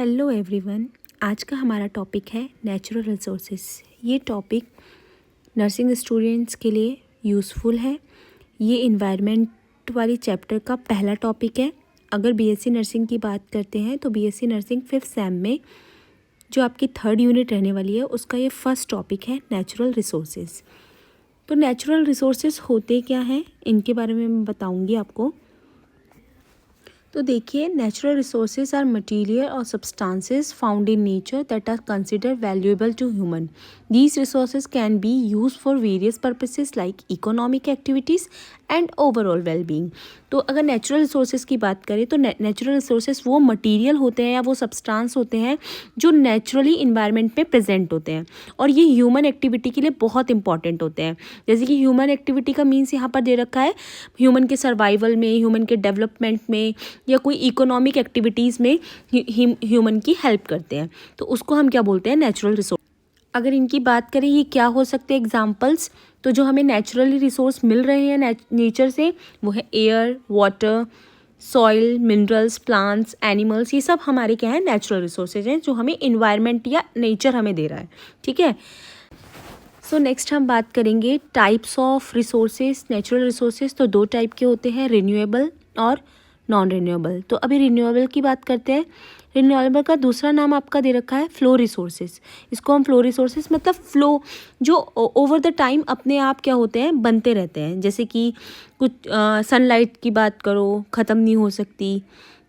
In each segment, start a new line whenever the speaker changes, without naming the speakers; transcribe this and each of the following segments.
Hello everyone. आज का हमारा टॉपिक है नेचुरल रिसोर्सेज। ये टॉपिक नर्सिंग स्टूडेंट्स के लिए यूज़फुल है। ये इन्वायरमेंट वाली चैप्टर का पहला टॉपिक है। अगर बीएससी नर्सिंग की बात करते हैं तो बीएससी नर्सिंग 5th सेम में जो आपकी 3rd यूनिट रहने वाली है उसका ये फर्स्ट टॉपिक है नेचुरल रिसोर्सेज। तो नेचुरल रिसोर्सेज होते क्या हैं इनके बारे में मैं बताऊँगी आपको। तो देखिए, नेचुरल रिसोर्सेज आर मटेरियल और substances found in nature that are considered valuable to human. These resources can be use for various purposes like economic activities and overall wellbeing. तो अगर नेचुरल रिसोर्सेज की बात करें तो नेचुरल रिसोर्सेज वो material होते हैं या वो सब्सटेंस होते हैं जो नेचुरली इन्वायरमेंट में प्रेजेंट होते हैं और ये ह्यूमन एक्टिविटी के लिए बहुत इंपॉर्टेंट होते हैं। जैसे कि ह्यूमन एक्टिविटी का मीन्स यहाँ पर दे रखा है ह्यूमन के सर्वाइवल में, ह्यूमन के डेवलपमेंट में या कोई इकोनॉमिक एक्टिविटीज़ में ह्यूमन की हेल्प करते हैं, तो उसको हम क्या बोलते हैं, नेचुरल रिसोर्स। अगर इनकी बात करें ये क्या हो सकते हैं एग्जांपल्स, तो जो हमें नेचुरली रिसोर्स मिल रहे हैं नेचर से वो है air, water, soil, minerals, plants, animals. ये सब हमारे क्या है, नेचुरल रिसोर्सेज हैं जो हमें इन्वायरमेंट या नेचर हमें दे रहा है। ठीक है। सो नेक्स्ट हम बात करेंगे types of resources. Natural resources तो 2 टाइप के होते हैं, रिन्यूएबल और नॉन रिन्यूएबल। तो अभी रिन्यूएबल की बात करते हैं। रिन्यूएबल का दूसरा नाम आपका दे रखा है फ्लो रिसोर्सेज। इसको हम फ्लो रिसोर्सेज मतलब फ्लो जो ओवर द टाइम अपने आप क्या होते हैं, बनते रहते हैं। जैसे कि कुछ सनलाइट की बात करो, ख़त्म नहीं हो सकती,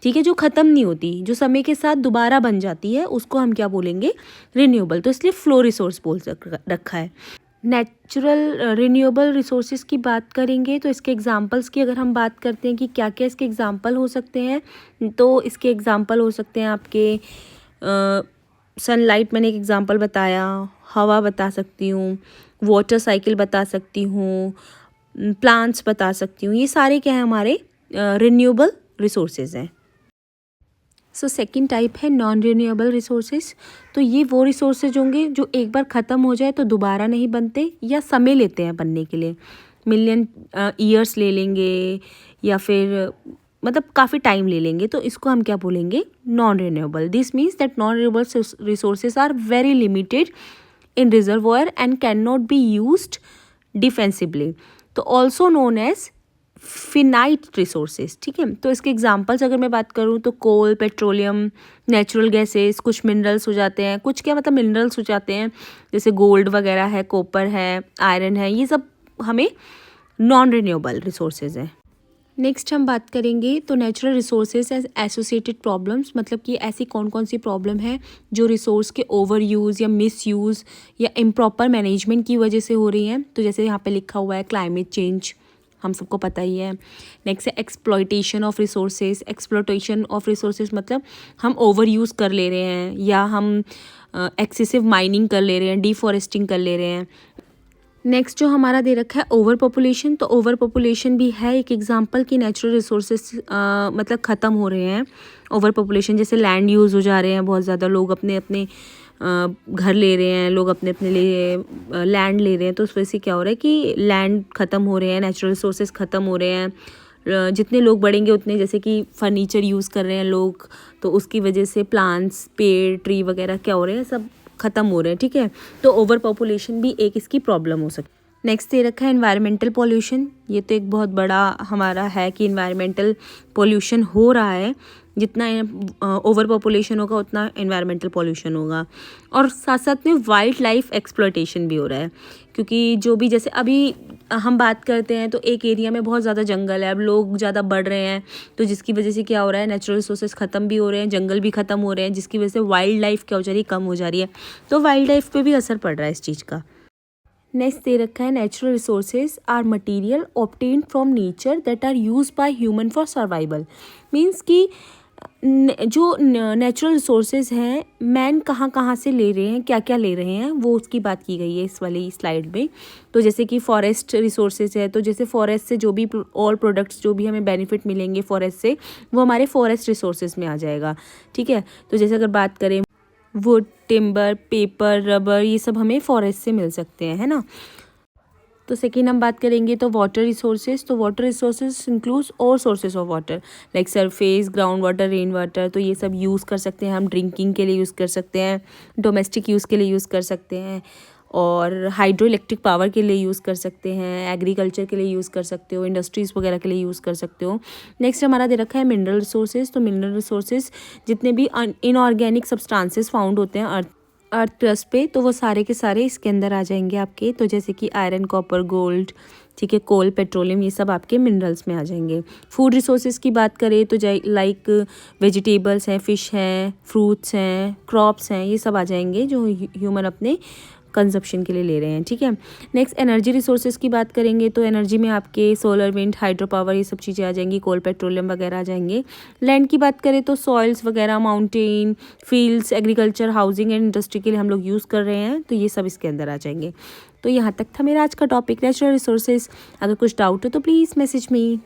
ठीक है, जो ख़त्म नहीं होती, जो समय के साथ दोबारा बन जाती है, उसको हम क्या बोलेंगे, रिन्यूएबल। तो इसलिए फ्लो रिसोर्स बोल रखा है। नेचुरल रिन्यूएबल रिसोर्सेज की बात करेंगे तो इसके एग्जांपल्स की अगर हम बात करते हैं कि क्या क्या इसके एग्जांपल हो सकते हैं, तो इसके एग्जांपल हो सकते हैं आपके सनलाइट, मैंने एक एग्जांपल बताया, हवा बता सकती हूँ, वाटर साइकिल बता सकती हूँ, प्लांट्स बता सकती हूँ। ये सारे क्या हैं, हमारे रिन्यूएबल रिसोर्सेज हैं। सो सेकेंड टाइप है नॉन रिन्यूएबल रिसोर्सेज। तो ये वो रिसोर्सेज होंगे जो एक बार ख़त्म हो जाए तो दोबारा नहीं बनते या समय लेते हैं बनने के लिए, मिलियन ईयर्स ले लेंगे या फिर मतलब काफ़ी टाइम ले लेंगे। तो इसको हम क्या बोलेंगे, non renewable. This means that non renewable resources are very limited in reservoir and can not be used defensively. तो also known as finite resources. ठीक है। तो इसके एग्जांपल्स अगर मैं बात करूँ तो कोल, पेट्रोलियम, नेचुरल गैसेस, कुछ मिनरल्स हो जाते हैं, कुछ क्या मतलब मिनरल्स हो जाते हैं जैसे गोल्ड वगैरह है, कॉपर है, आयरन है, ये सब हमें नॉन रिन्यूएबल रिसोर्सेज हैं। नेक्स्ट हम बात करेंगे तो natural resources as associated problems, मतलब कि ऐसी कौन कौन सी प्रॉब्लम है जो रिसोर्स के ओवर यूज़ या मिस यूज़ या इम्प्रॉपर मैनेजमेंट की वजह से हो रही हैं। तो जैसे यहाँ पे लिखा हुआ है क्लाइमेट चेंज, हम सबको पता ही है। नेक्स्ट है exploitation of resources. Exploitation of resources मतलब हम ओवर यूज़ कर ले रहे हैं या हम एक्सेसिव माइनिंग कर ले रहे हैं, डिफॉरेस्टिंग कर ले रहे हैं। नेक्स्ट जो हमारा दे रखा है ओवर पॉपुलेशन। तो ओवर पॉपुलेशन भी है एक एग्जांपल कि नेचुरल रिसोर्सेज मतलब ख़त्म हो रहे हैं। ओवर पॉपुलेशन जैसे लैंड यूज़ हो जा रहे हैं, बहुत ज़्यादा लोग अपने अपने घर ले रहे हैं, लोग अपने अपने लिए लैंड ले रहे हैं। तो उस वजह से क्या हो रहा है कि लैंड ख़त्म हो रहे हैं, नेचुरल रिसोर्सेज ख़त्म हो रहे हैं। जितने लोग बढ़ेंगे उतने, जैसे कि फर्नीचर यूज़ कर रहे हैं लोग, तो उसकी वजह से प्लांट्स, पेड़, ट्री वगैरह क्या हो रहे हैं, सब ख़त्म हो रहे हैं। ठीक है। तो ओवर पॉपुलेशन भी एक इसकी प्रॉब्लम हो सकती है। नेक्स्ट दे रखा है एनवायरमेंटल पॉल्यूशन। ये तो एक बहुत बड़ा हमारा है कि एनवायरमेंटल पॉल्यूशन हो रहा है, जितना ओवर पॉपुलेशन होगा उतना एनवायरमेंटल पॉल्यूशन होगा। और साथ साथ में वाइल्ड लाइफ एक्सप्लॉयटेशन भी हो रहा है, क्योंकि जो भी जैसे अभी हम बात करते हैं तो एक एरिया में बहुत ज़्यादा जंगल है, अब लोग ज़्यादा बढ़ रहे हैं, तो जिसकी वजह से क्या हो रहा है, नेचुरल रिसोर्सेज ख़त्म भी हो रहे हैं, जंगल भी ख़त्म हो रहे हैं, जिसकी वजह से वाइल्ड लाइफ क्या हो जा रही है, कम हो जा रही है। तो वाइल्ड लाइफ पे भी असर पड़ रहा है इस चीज़ का। नेक्स्ट दे रखा है natural resources are material obtained from nature that are used by human for survival. Means कि जो नेचुरल रिसोर्सेज हैं मैन कहाँ कहाँ से ले रहे हैं, क्या क्या ले रहे हैं, वो उसकी बात की गई है इस वाली स्लाइड में। तो जैसे कि फॉरेस्ट रिसोर्सेज है, तो जैसे फॉरेस्ट से जो भी ऑल प्रोडक्ट्स जो भी हमें बेनिफिट मिलेंगे फॉरेस्ट से, वो हमारे फॉरेस्ट रिसोर्सेज में आ जाएगा। ठीक है। तो जैसे अगर बात करें वुड, टिम्बर, पेपर, रबर, ये सब हमें फॉरेस्ट से मिल सकते हैं, है ना। तो सेकेंड हम बात करेंगे तो वाटर रिसोर्सेज। तो वाटर रिसोर्सेज इंक्लूड्स और sources of water like surface, ground water, rain water. तो ये सब यूज़ कर सकते हैं हम, ड्रिंकिंग के लिए यूज़ कर सकते हैं, डोमेस्टिक यूज़ के लिए यूज़ कर सकते हैं, और हाइड्रो इलेक्ट्रिक पावर के लिए यूज़ कर सकते हैं, एग्रीकल्चर के लिए यूज़ कर सकते हो, इंडस्ट्रीज़ वगैरह के लिए यूज़ कर सकते हो। नेक्स्ट हमारा दे रखा है मिनरल रिसोर्सेज। तो मिनरल रिसोर्सेज जितने भी इनऑर्गेनिक सब्सटेंसेस फाउंड होते हैं अर्थ क्रस्ट पे, तो वो सारे के सारे इसके अंदर आ जाएंगे आपके। तो जैसे कि आयरन, कॉपर, गोल्ड, ठीक है, कोल, पेट्रोलियम, ये सब आपके मिनरल्स में आ जाएंगे। फूड रिसोर्सेज की बात करें तो लाइक वेजिटेबल्स हैं, फ़िश हैं, फ्रूट्स हैं, क्रॉप्स हैं, ये सब आ जाएंगे जो ह्यूमन अपने कंजप्शन के लिए ले रहे हैं, ठीक है। नेक्स्ट एनर्जी रिसोर्सेज की बात करेंगे तो एनर्जी में आपके सोलर, विंड, हाइड्रो पावर, ये सब चीज़ें आ जाएंगी, कोल, पेट्रोलियम वगैरह आ जाएंगे। लैंड की बात करें तो सॉइल्स वगैरह, mountain, fields, agriculture, housing and industry के लिए हम लोग यूज़ कर रहे हैं, तो ये सब इसके अंदर आ जाएंगे। तो यहाँ तक था मेरा आज का टॉपिक नेचुरल रिसोर्सेज। अगर कुछ डाउट हो तो प्लीज़ मैसेज मी।